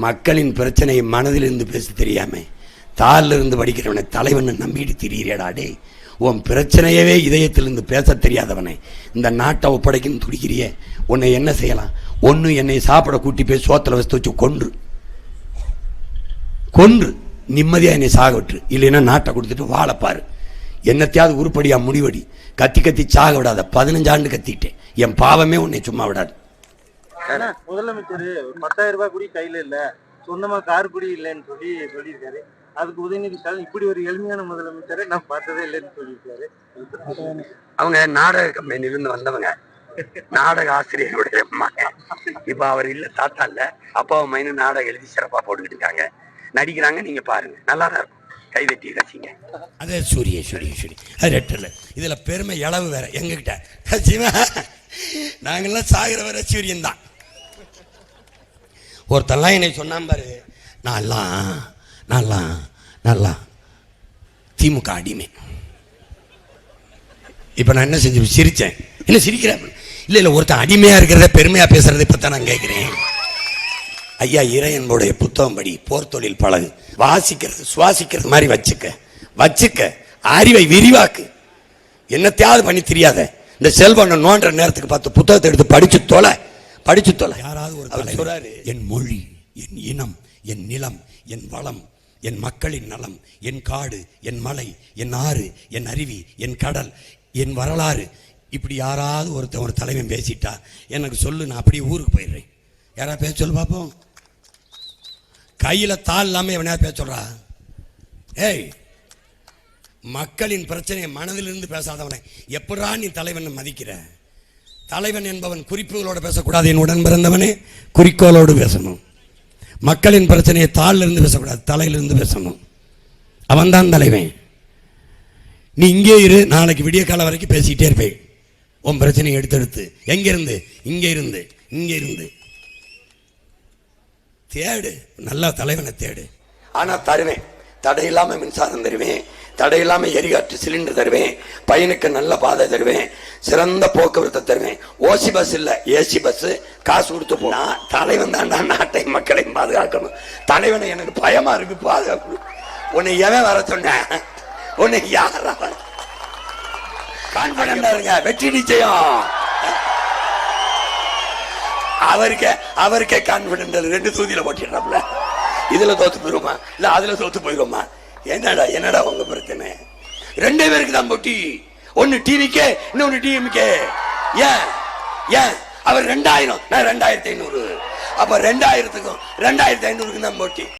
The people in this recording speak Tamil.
மக்களின் பிரச்சனையை மனதிலிருந்து பேச தெரியாம தாளில் இருந்து படிக்கிறவனை தலைவன் நம்பிட்டு திரியிறடாடே. உன் பிரச்சனையவே இதயத்திலிருந்து பேச தெரியாதவனை இந்த நாட்டை ஒப்படைக்கணும் துடிக்கிறிய. உன்னை என்ன செய்யலாம்? ஒன்று என்னை சாப்பிட கூட்டி போய் சோத்தில் வச்சு வச்சு கொன்று நிம்மதியாக என்னை சாக விட்டுரு. இல்லைன்னா நாட்டை கொடுத்துட்டு வாழப்பாரு. என்னத்தையாவது உருப்படியா முடிவடி. கத்தி கத்தி சாக விடாத. 15 ஆண்டு கத்திட்டேன். என் பாவமே உன்னை சும்மா விடாது. முதலமைச்சர் 10,000 ரூபாய் கூட கையில இல்ல, சொந்தமா கார் கூட இல்லைன்னு சொல்லியிருக்காரு. அதுக்கு உதயநிதி ஸ்டாலின் இப்படி ஒரு எளிமையான முதலமைச்சரை நான் பார்த்ததே இல்லைன்னு சொல்லியிருக்காரு. அவங்க நாடக கம்பெனிலிருந்து வந்தவங்க, நாடக ஆசிரியருடைய மகன். இப்ப அவர் இல்ல, தாத்தா இல்ல, அப்பாவை மைனு நாடகம் எழுதி சிறப்பா போட்டுக்கிட்டு இருக்காங்க, நடிக்கிறாங்க. நீங்க பாருங்க, நல்லா தான் இருக்கும். கைதட்டி ரசிங்க. அதே சூரிய அது ரெட்டல. இதுல பெருமை இளவு வேற எங்ககிட்ட. நாங்கெல்லாம் சாகிற வர சூரியன் தான். ஒருத்தெல்லாம் என்னை சொன்னான் பாரு, நல்லா திமுக அடிமை. இப்ப நான் என்ன செஞ்சு சிரிச்சேன். என்ன சிரிக்கிறேன்? இல்ல ஒருத்தன் அடிமையா இருக்கிறத பெருமையா பேசுறதை இப்பதான் நான் கேட்கிறேன். ஐயா இறையன்புடைய புத்தகம் படி, போர் தொழில் பழகு, வாசிக்கிறது சுவாசிக்கிறது மாதிரி வச்சுக்க, அறிவை விரிவாக்கு. என்னத்தையாவது பண்ணி தெரியாத இந்த செல்வனை நோன்ற நேரத்துக்கு பார்த்து புத்தகத்தை எடுத்து படிச்சு தொலை. யாராவது ஒரு சொல்றாரு, என் மொழி, என் இனம், என் நிலம், என் வளம், என் மக்களின் நலம், என் காடு, என் மலை, என் ஆறு, என் அருவி, என் கடல், என் வரலாறு. இப்படி யாராவது ஒரு தலைவன் பேசிட்டா எனக்கு சொல்லு, நான் அப்படியே ஊருக்கு போயிடுறேன். யாராவது பேச சொல்லு பார்ப்போம். கையில தாள் இல்லாம எவனையா பேச சொல்றா? ஏய், மக்களின் பிரச்சனையை மனதிலிருந்து பேசாதவனை எப்படா நீ தலைவன் மதிக்கிற? தலைவன் என்பவன் குறிப்புகளோடு பேசக்கூடாது. என் உடன் பிறந்தவனே குறிக்கோளோடு பேசணும். மக்களின் பிரச்சனையை தாளில் இருந்து பேசக்கூடாது, தலையிலிருந்து பேசணும். அவன் தான் தலைவன். நீ இங்கே இரு, நாளைக்கு விடிய காலம் வரைக்கும் பேசிக்கிட்டே இருப்பேன். உன் பிரச்சனையை எடுத்து எங்கிருந்து? இங்கே இருந்து தேடு. நல்ல தலைவனை தேடு. ஆனா தருவேன், தடையில்லாம மின்சாரம் தருவேன், தடையில்லாம எரிகாற்று சிலிண்டர் தருவேன், பையனுக்கு நல்ல பாதை தருவேன், சிறந்த போக்குவரத்தை தருவேன். ஓசி பஸ் இல்ல, ஏசி பஸ், காசு கொடுத்து போனா. தலைவன் தான் நாட்டை மக்களையும் பாதுகாக்கணும். தலைவனை எனக்கு பயமா இருக்கு, பாதுகாக்கணும். உன்னை எவன் வர சொன்ன? உன்னை யாரா? கான்பிடண்டா இருங்க, வெற்றி நிச்சயம். அவருக்கே கான்பிடன்ட். 2 தூதியில போட்டிடுறாப்ல. இதுல தோத்து போயிருமா இல்ல அதுல தோத்து போயிருமா? என்னடா உங்க பிரச்சனை? 2 பேருக்கு தான் போட்டி. ஒன்னு டிவிக்கே, இன்னொன்னு டிஎம்கே. ஏன் அவர் 2000, நான் 2500. அப்ப 2000க்கும் 2500க்கும் தான் போட்டி.